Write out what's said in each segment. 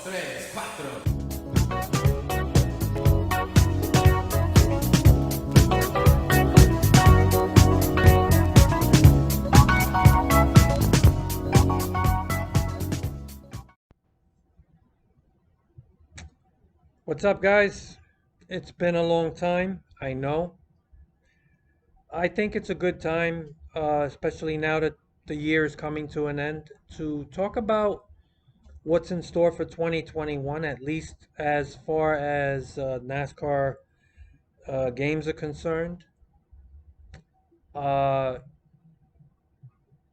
tres, cuatro. What's up, guys? It's been a long time, I know. I think it's a good time, especially now that the year is coming to an end, to talk about what's in store for 2021, at least as far as NASCAR games are concerned. Uh,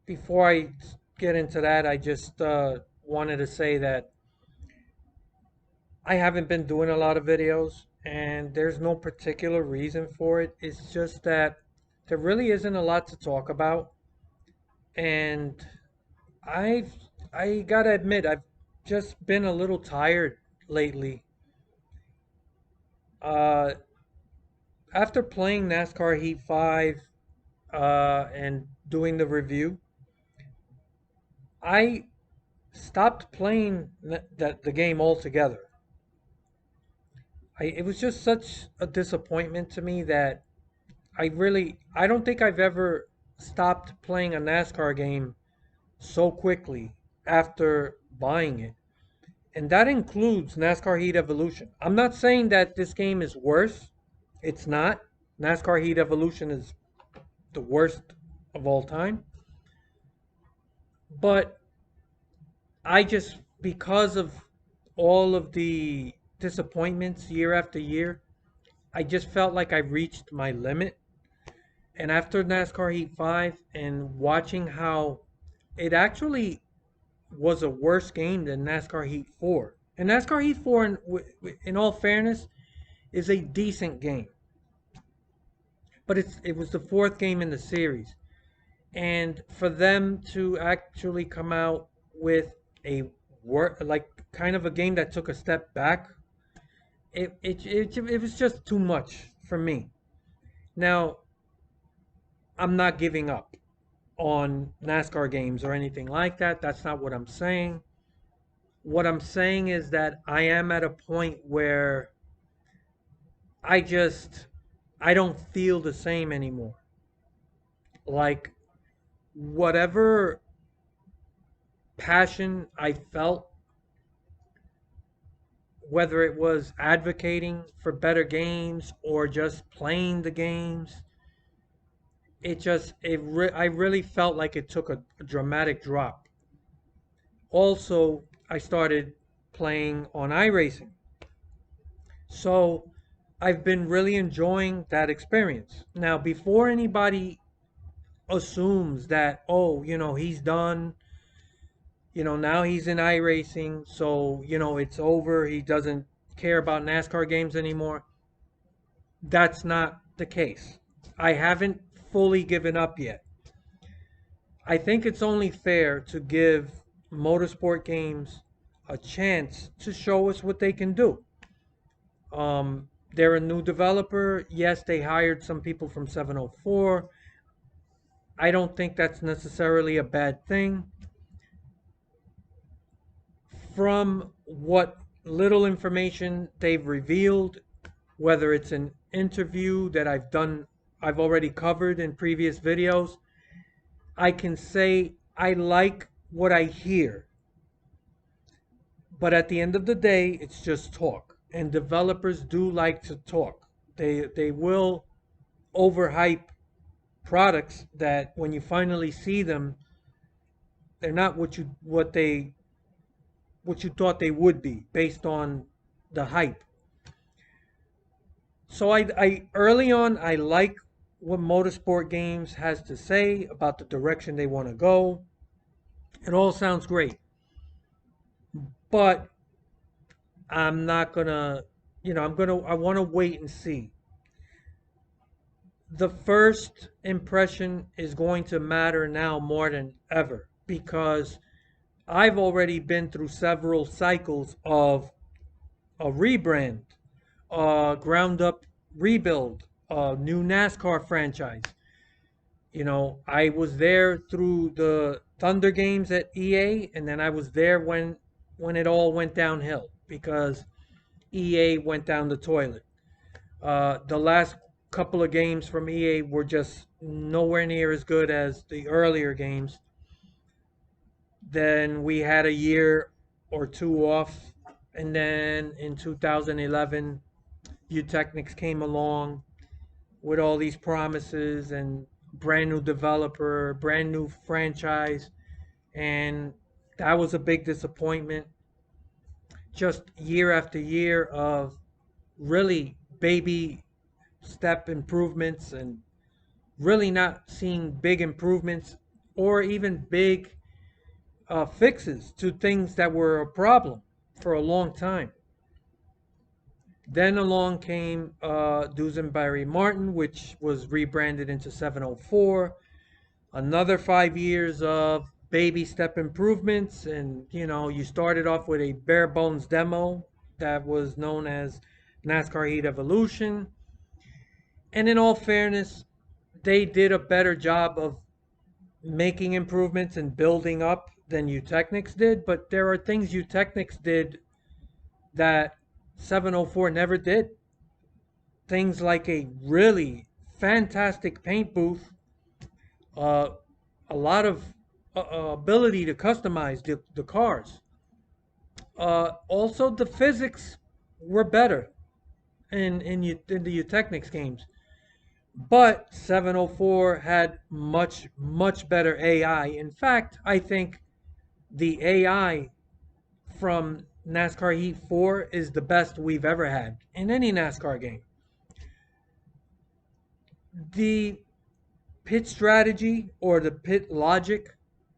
Before I get into that, I just wanted to say that I haven't been doing a lot of videos, and there's no particular reason for it. It's just that there really isn't a lot to talk about, and I've I gotta admit I've just been a little tired lately. Uh, After playing NASCAR Heat 5 and doing the review, I stopped playing the game altogether. It was just such a disappointment to me that I don't think I've ever stopped playing a NASCAR game so quickly after buying it. And that includes NASCAR Heat Evolution. I'm not saying that this game is worse. It's not. NASCAR Heat Evolution is the worst of all time. But because of all of the disappointments year after year, I just felt like I reached my limit. And after NASCAR Heat 5 and watching how it actually was a worse game than NASCAR Heat 4. And NASCAR Heat 4, in all fairness, is a decent game. But it was the fourth game in the series. And for them to actually come out with a like kind of a game that took a step back, it was just too much for me. Now, I'm not giving up on NASCAR games or anything like that. That's not what I'm saying. What I'm saying is that I am at a point where I just I don't feel the same anymore. Like whatever passion I felt, whether it was advocating for better games or just playing the games, I really felt like it took a dramatic drop. Also, I started playing on iRacing. So I've been really enjoying that experience. Now, before anybody assumes that, oh, he's done, now he's in iRacing, so, it's over, he doesn't care about NASCAR games anymore. That's not the case. I haven't fully given up yet. I think it's only fair to give motorsport games a chance to show us what they can do. They're a new developer. Yes, they hired some people from 704. I don't think that's necessarily a bad thing. From what little information they've revealed, whether it's an interview that I've already covered in previous videos, I can say I like what I hear. But at the end of the day, it's just talk. And developers do like to talk. They will overhype products that when you finally see them, they're not what you thought they would be based on the hype. So I early on I like what Motorsport Games has to say about the direction they want to go. It all sounds great, but I'm not gonna, I want to wait and see. The first impression is going to matter now more than ever because I've already been through several cycles of a rebrand, ground up rebuild, a new NASCAR franchise. I was there through the Thunder games at EA, and then I was there when when it all went downhill because EA went down the toilet. The last couple of games from EA were just nowhere near as good as the earlier games. Then we had a year or two off, and then in 2011, Utechnics came along with all these promises and brand new developer, brand new franchise, and that was a big disappointment. Just year after year of really baby step improvements and really not seeing big improvements or even big fixes to things that were a problem for a long time. Then along came Dusenberry Martin, which was rebranded into 704. Another 5 years of baby step improvements, and you started off with a bare bones demo that was known as NASCAR Heat Evolution. And in all fairness, they did a better job of making improvements and building up than Utechnics did, but there are things Utechnics did that 704 never did. Things like a really fantastic paint booth, uh, a lot of ability to customize the cars. Also, the physics were better in the Utechnics games. But 704 had much, much better AI. In fact, I think the AI from NASCAR Heat 4 is the best we've ever had in any NASCAR game. The pit strategy or the pit logic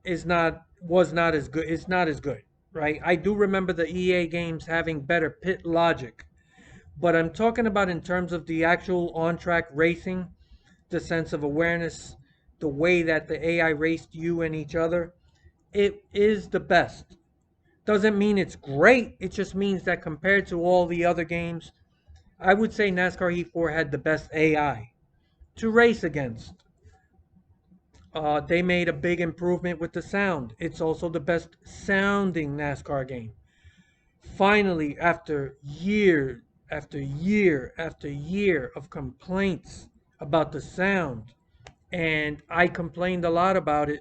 is not was not as good. It's not as good, right? I do remember the EA games having better pit logic, but I'm talking about in terms of the actual on-track racing, the sense of awareness, the way that the AI raced you and each other. It is the best. Doesn't mean it's great. It just means that compared to all the other games, I would say NASCAR Heat 4 had the best AI to race against. They made a big improvement with the sound. It's also the best sounding NASCAR game. Finally, after year after year after year of complaints about the sound, and I complained a lot about it,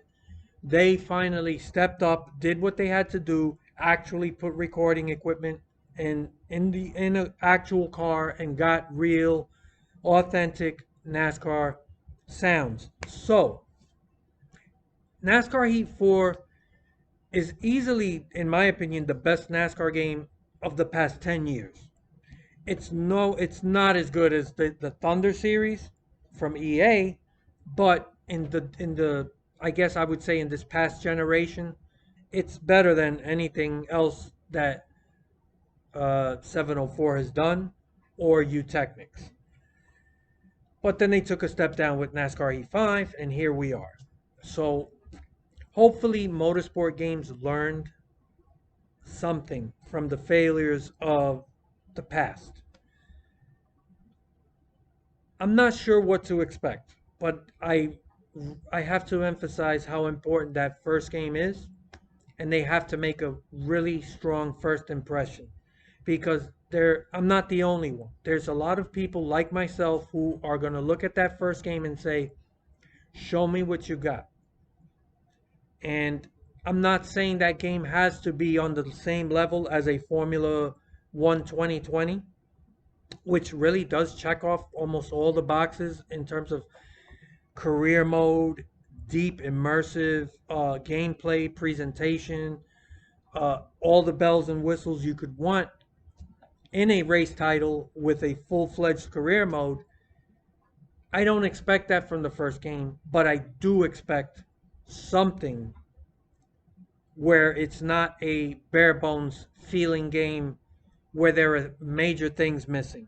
they finally stepped up, did what they had to do, actually put recording equipment in an actual car and got real, authentic NASCAR sounds. So NASCAR Heat 4 is easily, in my opinion, the best NASCAR game of the past 10 years. It's not as good as the Thunder series from EA, but in the I guess I would say in this past generation, it's better than anything else that 704 has done or Utechnics. But then they took a step down with NASCAR E5, and here we are. So hopefully, motorsport games learned something from the failures of the past. I'm not sure what to expect, but I have to emphasize how important that first game is, and they have to make a really strong first impression because I'm not the only one. There's a lot of people like myself who are going to look at that first game and say, "Show me what you got." And I'm not saying that game has to be on the same level as a Formula One 2020, which really does check off almost all the boxes in terms of career mode, deep immersive gameplay, presentation, all the bells and whistles you could want in a race title with a full-fledged career mode. I don't expect that from the first game, but I do expect something where it's not a bare bones feeling game where there are major things missing.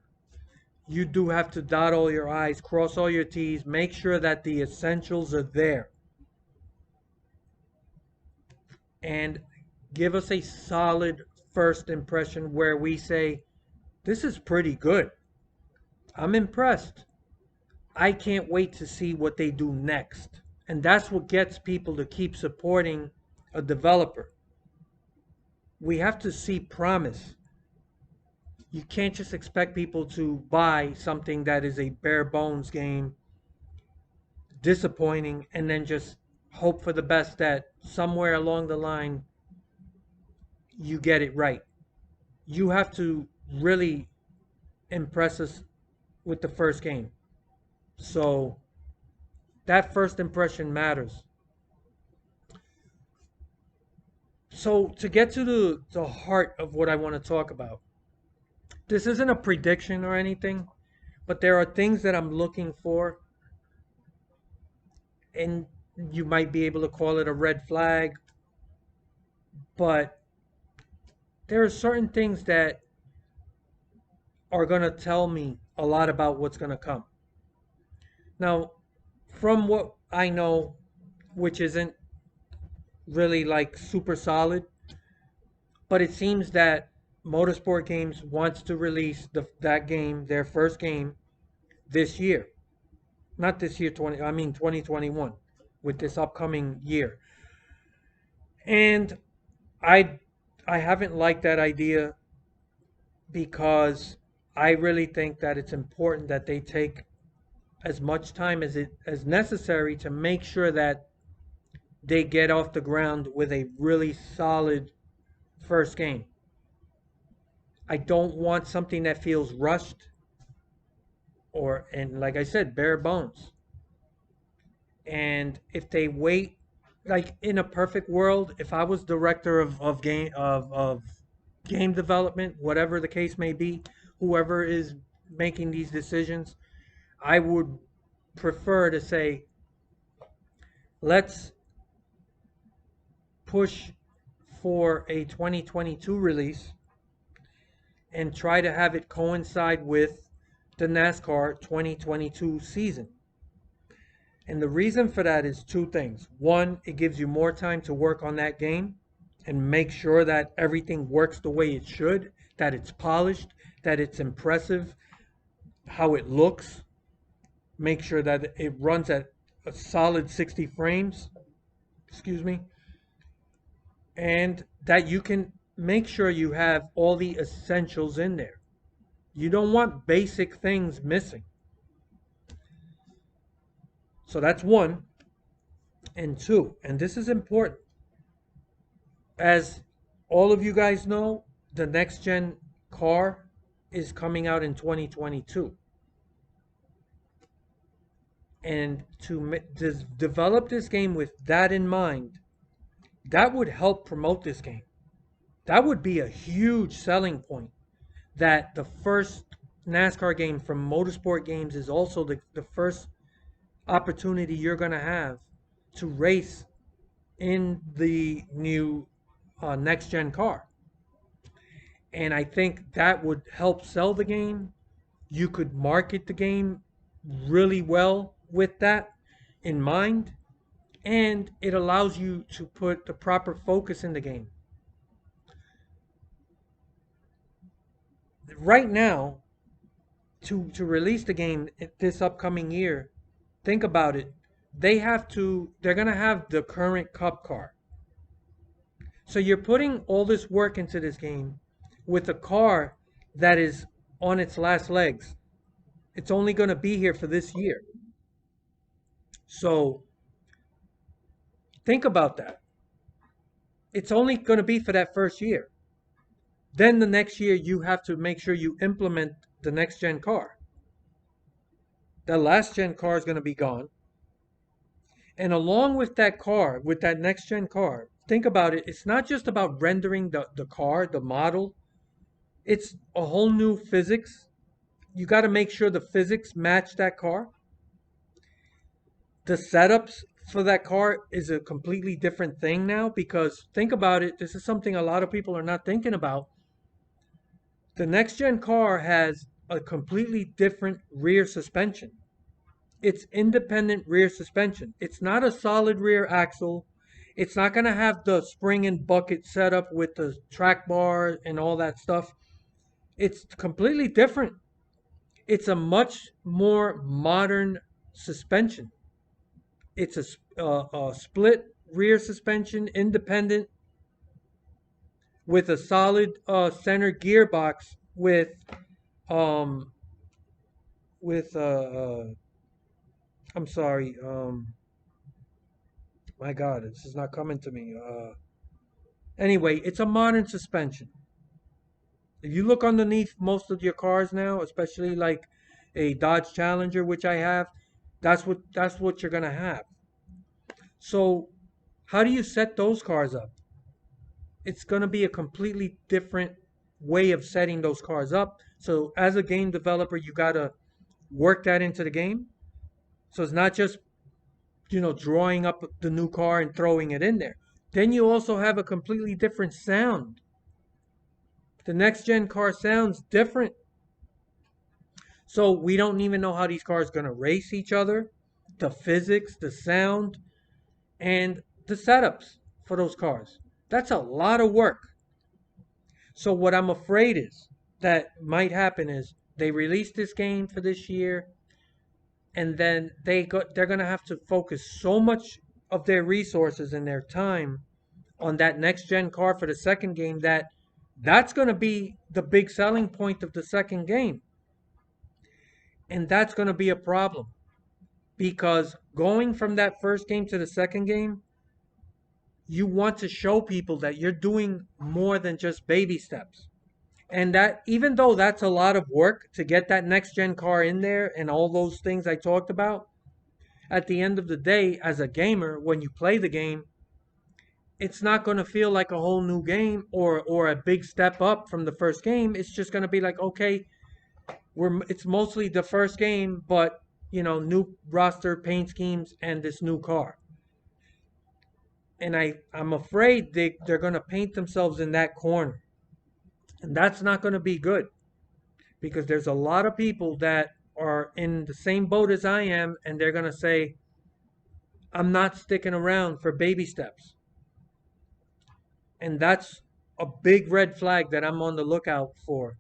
You do have to dot all your I's, cross all your T's, make sure that the essentials are there, and give us a solid first impression where we say, this is pretty good. I'm impressed. I can't wait to see what they do next. And that's what gets people to keep supporting a developer. we have to see promise. You can't just expect people to buy something that is a bare bones game, disappointing, and then just hope for the best that somewhere along the line you get it right. You have to really impress us with the first game. So that first impression matters. So to get to the heart of what I want to talk about, this isn't a prediction or anything, but there are things that I'm looking for, and you might be able to call it a red flag, but there are certain things that are going to tell me a lot about what's going to come. Now, from what I know, which isn't really like super solid, but it seems that Motorsport Games wants to release that game, their first game, this year. Not this year, 2021, with this upcoming year. And I I haven't liked that idea because I really think that it's important that they take as much time as necessary to make sure that they get off the ground with a really solid first game. I don't want something that feels rushed and like I said, bare bones. And if they wait, like in a perfect world, if I was director of game development, whatever the case may be, whoever is making these decisions, I would prefer to say, let's push for a 2022 release and try to have it coincide with the NASCAR 2022 season. And the reason for that is two things. One, it gives you more time to work on that game and make sure that everything works the way it should, that it's polished, that it's impressive, how it looks. Make sure that it runs at a solid 60 frames, excuse me, and that you can make sure you have all the essentials in there. You don't want basic things missing. So that's one. And two, and this is important, as all of you guys know, the next gen car is coming out in 2022. And to develop this game with that in mind, that would help promote this game. That would be a huge selling point, that the first NASCAR game from Motorsport Games is also the first opportunity you're going to have to race in the new next gen car. And I think that would help sell the game. You could market the game really well with that in mind, and it allows you to put the proper focus in the game. Right now, to release the game this upcoming year, think about it. They're going to have the current Cup car. So you're putting all this work into this game with a car that is on its last legs. It's only going to be here for this year. So think about that. It's only going to be for that first year. Then the next year, you have to make sure you implement the next gen car. The last gen car is going to be gone. And along with that car, with that next gen car, think about it. It's not just about rendering the car, the model. It's a whole new physics. You got to make sure the physics match that car. The setups for that car is a completely different thing now, because think about it. This is something a lot of people are not thinking about. The next gen car has a completely different rear suspension. It's independent rear suspension. It's not a solid rear axle. It's not going to have the spring and bucket setup with the track bar and all that stuff. It's completely different. It's a much more modern suspension. It's a split rear suspension, independent. with a solid center gearbox um with I'm sorry, my God, this is not coming to me. Anyway, it's a modern suspension. If you look underneath most of your cars now, especially like a Dodge Challenger, which I have, that's what you're gonna have. So how do you set those cars up? It's gonna be a completely different way of setting those cars up. So as a game developer, you gotta work that into the game. So it's not just drawing up the new car and throwing it in there. Then you also have a completely different sound. The next gen car sounds different. So we don't even know how these cars are going to race each other, the physics, the sound, and the setups for those cars. That's a lot of work. So what I'm afraid is that might happen is they release this game for this year, and then they're going to have to focus so much of their resources and their time on that next gen car for the second game that's going to be the big selling point of the second game. And that's going to be a problem because going from that first game to the second game, you want to show people that you're doing more than just baby steps. And that even though that's a lot of work to get that next gen car in there and all those things I talked about, at the end of the day, as a gamer, when you play the game, it's not going to feel like a whole new game or a big step up from the first game. It's just going to be like, okay, it's mostly the first game, but new roster, paint schemes, and this new car. And I'm afraid they're going to paint themselves in that corner, and that's not going to be good because there's a lot of people that are in the same boat as I am, and they're going to say, I'm not sticking around for baby steps. And that's a big red flag that I'm on the lookout for.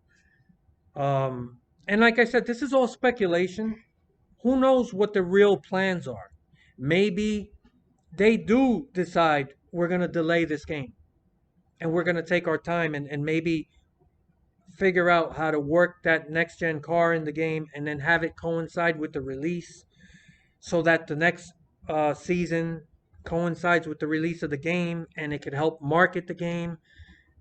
And like I said, this is all speculation. Who knows what the real plans are? Maybe they do decide we're going to delay this game and we're going to take our time and maybe figure out how to work that next gen car in the game and then have it coincide with the release so that the next season coincides with the release of the game and it could help market the game.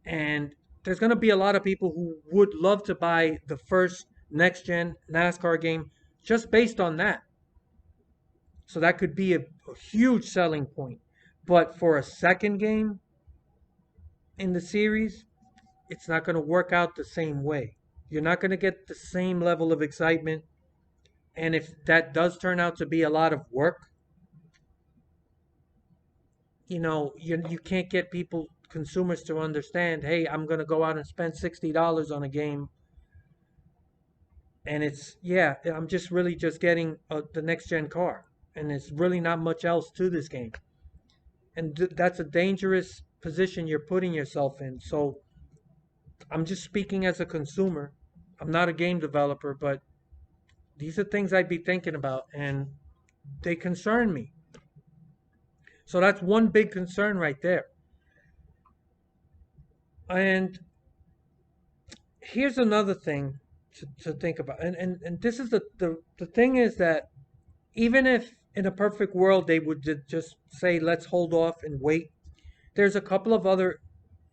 And there's going to be a lot of people who would love to buy the first next gen NASCAR game just based on that. So that could be a huge selling point. But for a second game in the series, it's not going to work out the same way. You're not going to get the same level of excitement. And if that does turn out to be a lot of work, you can't get consumers to understand, hey, I'm going to go out and spend $60 on a game. And I'm just really just getting the next gen car. And it's really not much else to this game. And that's a dangerous position you're putting yourself in. So I'm just speaking as a consumer. I'm not a game developer, but these are things I'd be thinking about, and they concern me. So that's one big concern right there. And here's another thing to think about. And this is the thing is that even if in a perfect world they would just say, let's hold off and wait, there's a couple of other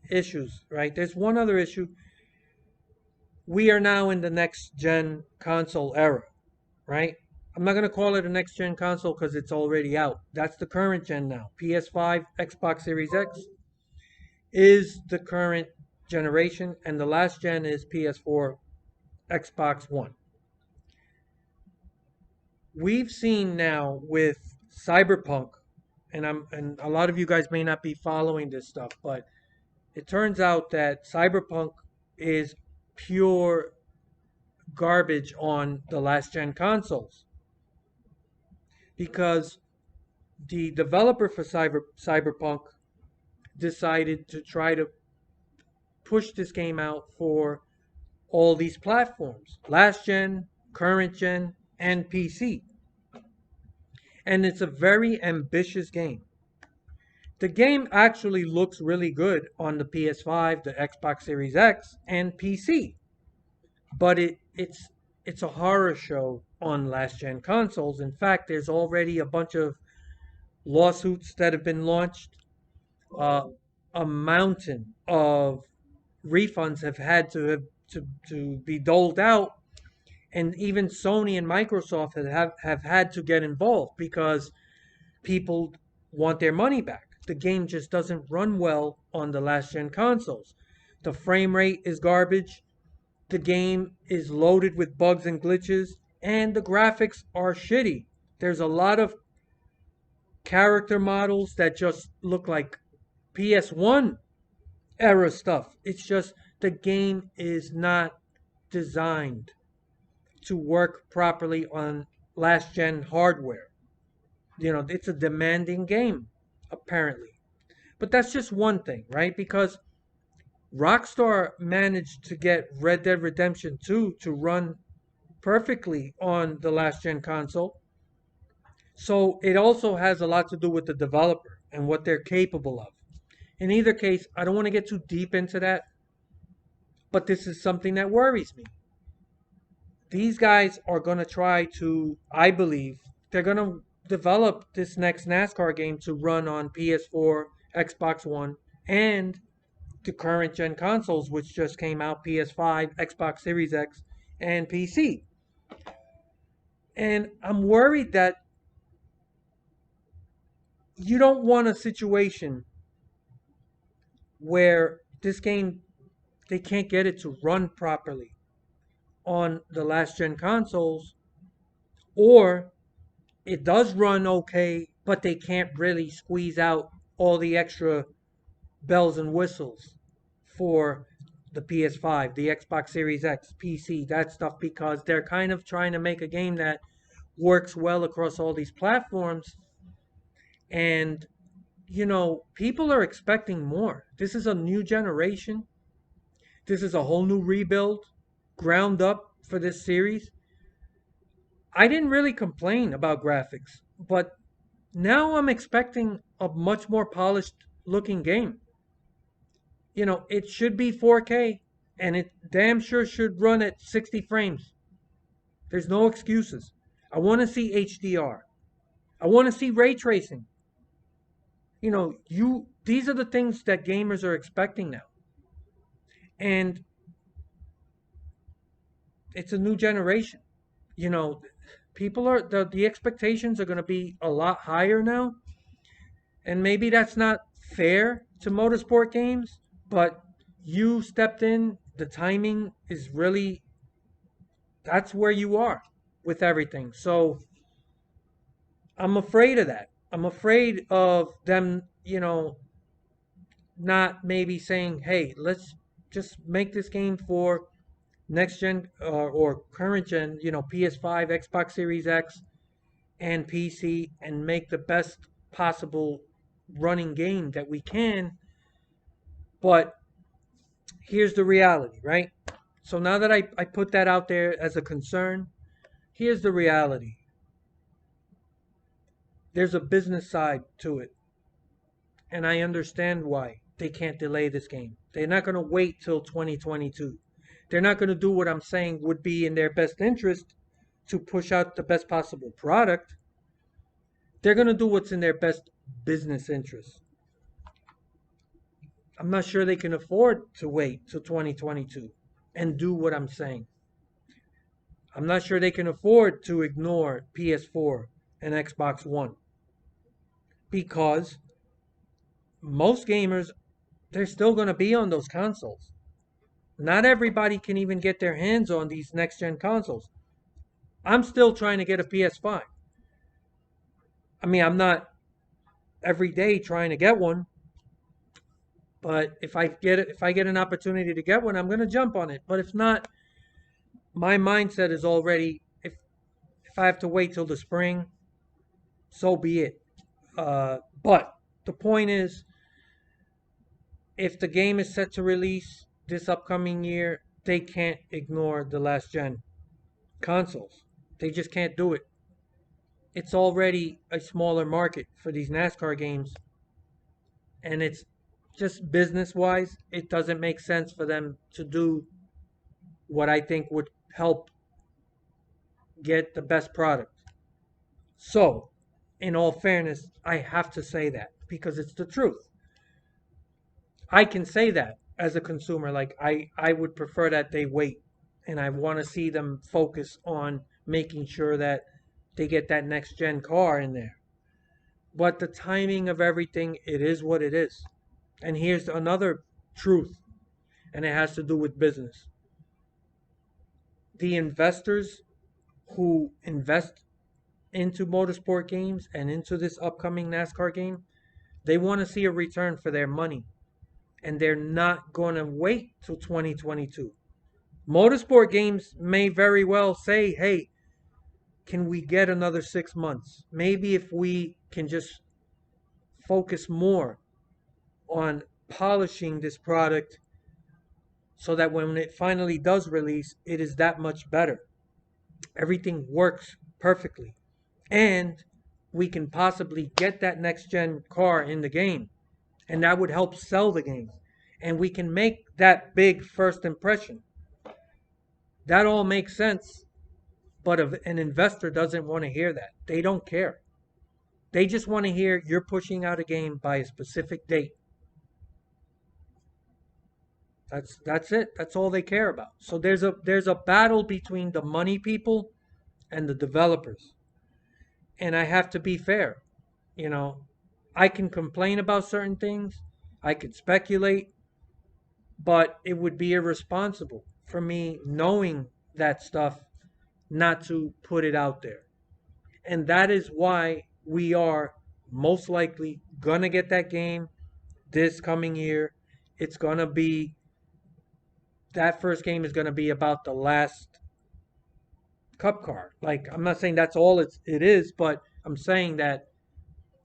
issues, right? There's one other issue. We are now in the next gen console era, right? I'm not going to call it a next gen console because it's already out. That's the current gen now. PS5, Xbox Series X is the current generation, and the last gen is PS4, Xbox One. We've seen now with Cyberpunk, and a lot of you guys may not be following this stuff, but it turns out that Cyberpunk is pure garbage on the last gen consoles because the developer for Cyberpunk decided to try to push this game out for all these platforms, last gen, current gen, and PC. And it's a very ambitious game. The game actually looks really good on the PS5, the Xbox Series X, and PC, but it's a horror show on last gen consoles. In fact, there's already a bunch of lawsuits that have been launched. Uh, a mountain of refunds have had to be doled out, and even Sony and Microsoft have had to get involved because people want their money back. The game just doesn't run well on the last gen consoles. The frame rate is garbage. The game is loaded with bugs and glitches, and the graphics are shitty. There's a lot of character models that just look like PS1 era stuff. It's just the game is not designed to work properly on last gen hardware. It's a demanding game, apparently. But that's just one thing, right? Because Rockstar managed to get Red Dead Redemption 2 to run perfectly on the last gen console. So it also has a lot to do with the developer and what they're capable of. In either case, I don't want to get too deep into that, but this is something that worries me. These guys are going to try to, I believe, they're going to develop this next NASCAR game to run on PS4, Xbox One, and the current gen consoles, which just came out, PS5, Xbox Series X, and PC. And I'm worried that you don't want a situation where this game, they can't get it to run properly on the last gen consoles, or it does run okay, but they can't really squeeze out all the extra bells and whistles for the PS5, the Xbox Series X, PC, that stuff, because they're kind of trying to make a game that works well across all these platforms. And, people are expecting more. This is a new generation. This is a whole new rebuild, ground up for this series. I didn't really complain about graphics, but now I'm expecting a much more polished looking game. It should be 4K, and it damn sure should run at 60 frames. There's no excuses. I want to see HDR. I want to see ray tracing. These are the things that gamers are expecting now. And it's a new generation. You know, people are the expectations are going to be a lot higher now, and maybe that's not fair to motorsport games, but you stepped in, the timing is really, that's where you are with everything. So I'm afraid of that. I'm afraid of them, not maybe saying, hey, let's just make this game for next gen or current gen, PS5, Xbox Series X, and PC, and make the best possible running game that we can. But here's the reality, right? So now that I put that out there as a concern, here's the reality. There's a business side to it. And I understand why they can't delay this game. They're not going to wait till 2022. They're not going to do what I'm saying would be in their best interest to push out the best possible product. They're going to do what's in their best business interest. I'm not sure they can afford to wait till 2022 and do what I'm saying. I'm not sure they can afford to ignore PS4 and Xbox One, because most gamers, they're still going to be on those consoles. Not everybody can even get their hands on these next gen consoles. I'm still trying to get a PS5. I mean, I'm not every day trying to get one, but if I get an opportunity to get one, I'm going to jump on it. But if not, my mindset is already, if I have to wait till the spring, so be it. But the point is, if the game is set to release this upcoming year, they can't ignore the last gen consoles. They just can't do it. It's already a smaller market for these NASCAR games. and it's just business wise, it doesn't make sense for them to do what I think would help get the best product. So, in all fairness, I have to say that because it's the truth. I can say that as a consumer, like I would prefer that they wait, and I want to see them focus on making sure that they get that next gen car in there. But the timing of everything, it is what it is. And here's another truth, and it has to do with business. The investors who invest into motorsport games and into this upcoming NASCAR game, they want to see a return for their money. And they're not going to wait till 2022. Motorsport games may very well say, hey, can we get another 6 months? Maybe if we can just focus more on polishing this product so that when it finally does release, it is that much better. Everything works perfectly. And we can possibly get that next gen car in the game. And that would help sell the game. And we can make that big first impression. That all makes sense. But an investor doesn't want to hear that. They don't care. They just want to hear you're pushing out a game by a specific date. That's it. That's all they care about. So there's a battle between the money people and the developers. And I have to be fair. You know, I can complain about certain things. I could speculate, but it would be irresponsible for me knowing that stuff not to put it out there. And that is why we are most likely gonna get that game this coming year. It's gonna be that first game is gonna be about the last cup car. Like I'm not saying that's all it is, but I'm saying that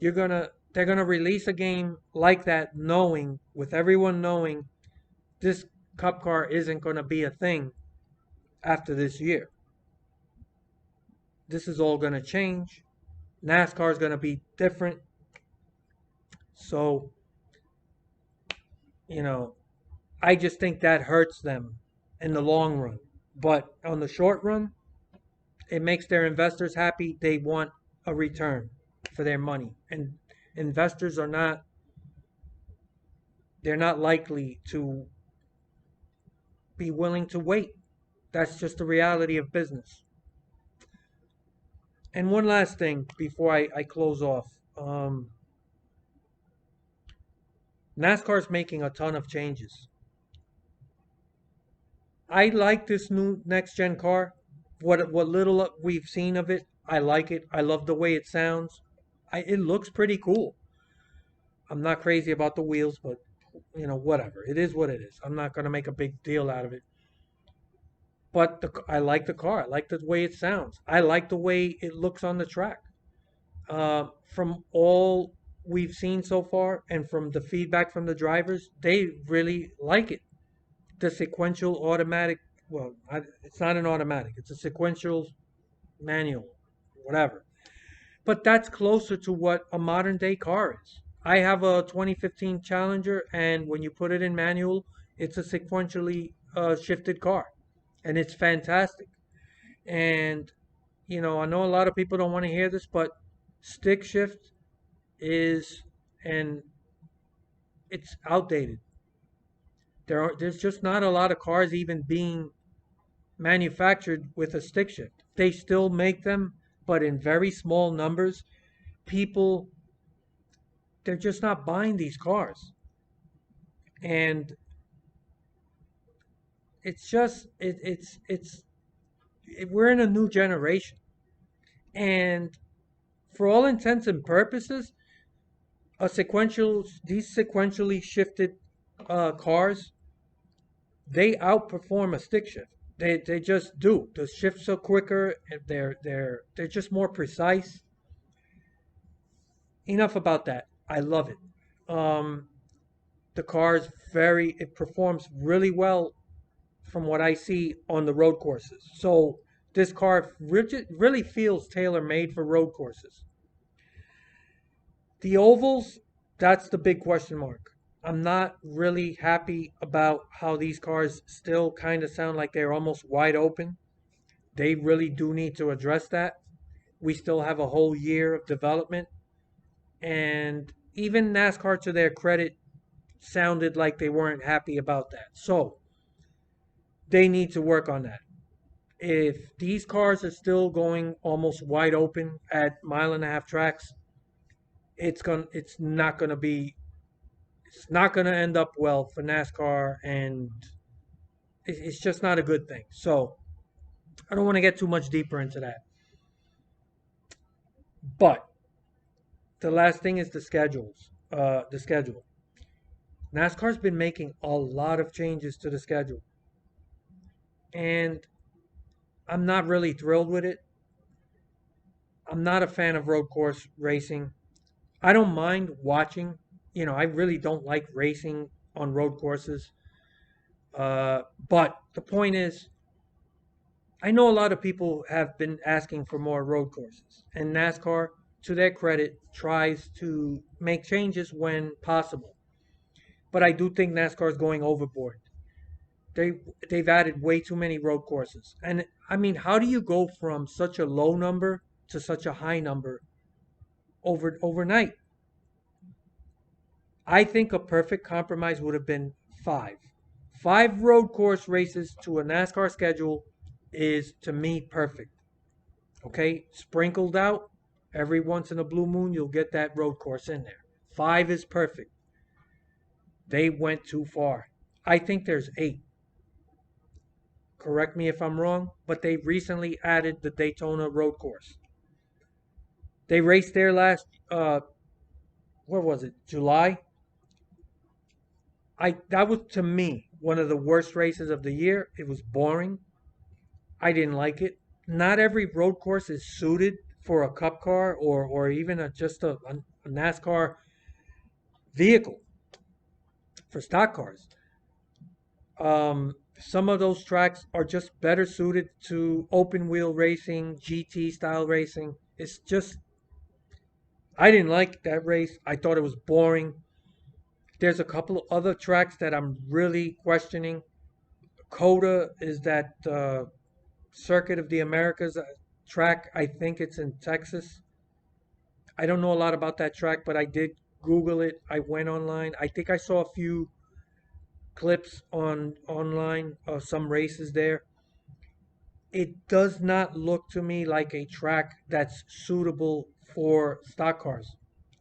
they're gonna release a game like that, knowing with everyone knowing this cup car isn't gonna be a thing after this year. This is all gonna change. NASCAR is gonna be different. So you know, I just think that hurts them in the long run. But on the short run, it makes their investors happy. They want a return for their money. And investors are not they're not likely to be willing to wait. That's just the reality of business. And one last thing before I close off. NASCAR's making a ton of changes. I like this new next gen car. What little we've seen of it, I like it. I love the way it sounds. It looks pretty cool. I'm not crazy about the wheels, but whatever. It is what it is. I'm not gonna make a big deal out of it. But I like the car. I like the way it sounds. I like the way it looks on the track. From all we've seen so far, and from the feedback from the drivers, they really like it. The sequential automatic, well, it's not an automatic, it's a sequential manual, whatever. But that's closer to what a modern day car is. I have a 2015 Challenger, and when you put it in manual, it's a sequentially shifted car, and it's fantastic. And I know a lot of people don't want to hear this, but stick shift is, and it's outdated. There's just not a lot of cars even being manufactured with a stick shift. They still make them, but in very small numbers. People, they're just not buying these cars. And it's just, we're in a new generation. And for all intents and purposes, these sequentially shifted cars, they outperform a stick shift. They just do. The shifts are quicker. They're just more precise. Enough about that. I love it. Um, the car is it performs really well from what I see on the road courses. So this car really feels tailor made for road courses. The ovals, That's the big question mark. I'm not really happy about how these cars still kind of sound like they're almost wide open. They really do need to address that. We still have a whole year of development. And even NASCAR, to their credit, sounded like they weren't happy about that. So they need to work on that. If these cars are still going almost wide open at mile and a half tracks, it's not gonna end up well for NASCAR, and it's just not a good thing. So I don't want to get too much deeper into that. But the last thing is the schedules. The schedule. NASCAR's been making a lot of changes to the schedule, and I'm not really thrilled with it. I'm not a fan of road course racing. I don't mind watching. I really don't like racing on road courses. But the point is, I know a lot of people have been asking for more road courses, and NASCAR, to their credit, tries to make changes when possible. But I do think NASCAR is going overboard. They they've added way too many road courses, and I mean, how do you go from such a low number to such a high number overnight? I think a perfect compromise would have been five. Five road course races to a NASCAR schedule is, to me, perfect. Okay, sprinkled out every once in a blue moon, you'll get that road course in there. Five is perfect. They went too far. I think there's eight. Correct me if I'm wrong, but they recently added the Daytona road course. They raced there last, what was it, July? That was, to me, one of the worst races of the year. It was boring. I didn't like it. Not every road course is suited for a cup car, or even just a NASCAR vehicle for stock cars. Some of those tracks are just better suited to open wheel racing, GT style racing. It's just, I didn't like that race. I thought it was boring. There's a couple of other tracks that I'm really questioning. COTA is that Circuit of the Americas track. I think it's in Texas. I don't know a lot about that track, but I did Google it. I went online. I think I saw a few clips on online of some races there. It does not look to me like a track that's suitable for stock cars.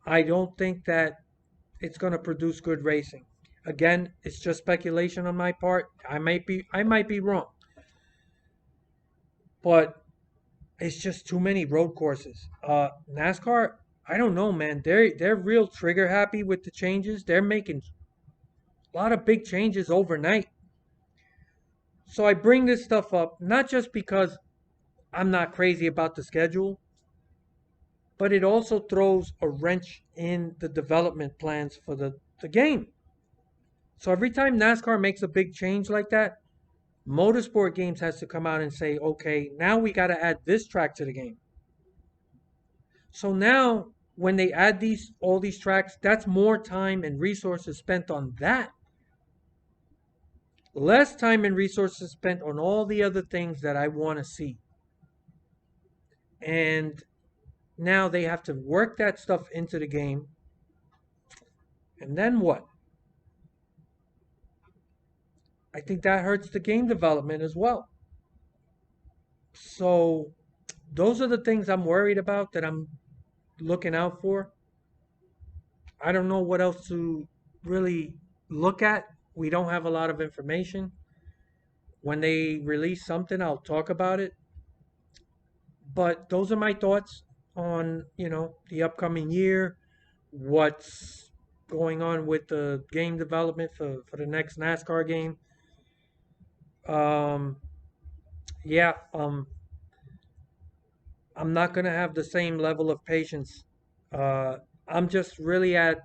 I don't think that it's going to produce good racing. Again, it's just speculation on my part. I might be wrong, but it's just too many road courses. NASCAR, I don't know, man. They're real trigger happy with the changes. They're making a lot of big changes overnight. So I bring this stuff up not just because I'm not crazy about the schedule, but it also throws a wrench in the development plans for the game. So every time NASCAR makes a big change like that, Motorsport Games has to come out and say, okay, now we got to add this track to the game. So now when they add all these tracks, that's more time and resources spent on that. Less time and resources spent on all the other things that I want to see. And now they have to work that stuff into the game. And then what? I think that hurts the game development as well. So those are the things I'm worried about, that I'm looking out for. I don't know what else to really look at. We don't have a lot of information. When they release something, I'll talk about it. But those are my thoughts on, the upcoming year, what's going on with the game development for the next NASCAR game. Um, yeah, I'm not gonna have the same level of patience. Uh, I'm just really I'm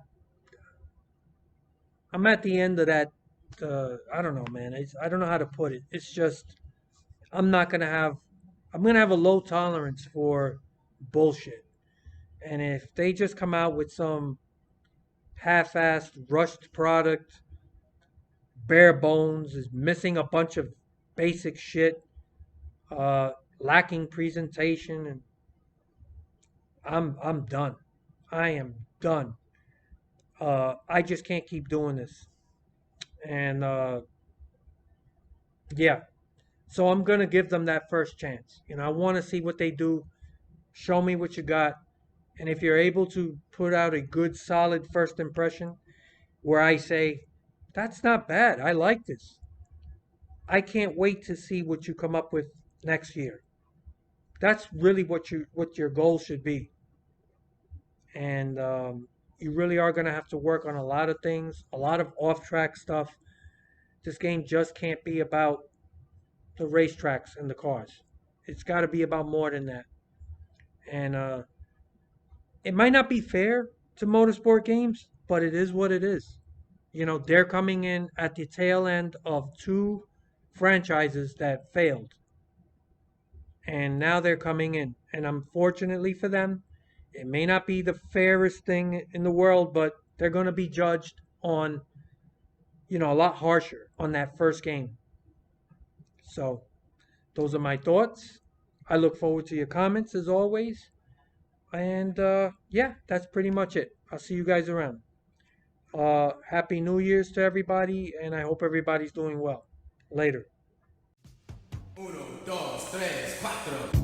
at the end of that. I don't know, man. I don't know how to put it. It's just I'm not gonna have. I'm gonna have a low tolerance for bullshit. And if they just come out with some half-assed, rushed product, bare bones, is missing a bunch of basic shit, uh, lacking presentation, and I'm done. I am done. I just can't keep doing this. And yeah, so I'm gonna give them that first chance. I want to see what they do. Show me what you got, and if you're able to put out a good, solid first impression, where I say, "That's not bad. I like this." I can't wait to see what you come up with next year. That's really what your goal should be, and you really are gonna have to work on a lot of things, a lot of off-track stuff. This game just can't be about the racetracks and the cars. It's got to be about more than that. And it might not be fair to motorsport games, but it is what it is. They're coming in at the tail end of two franchises that failed, and now they're coming in. And unfortunately for them, it may not be the fairest thing in the world, but they're going to be judged on, a lot harsher on that first game. So, those are my thoughts. I look forward to your comments as always. And yeah, that's pretty much it. I'll see you guys around. Happy New Year's to everybody, and I hope everybody's doing well. Later. 1, 2, 3, 4.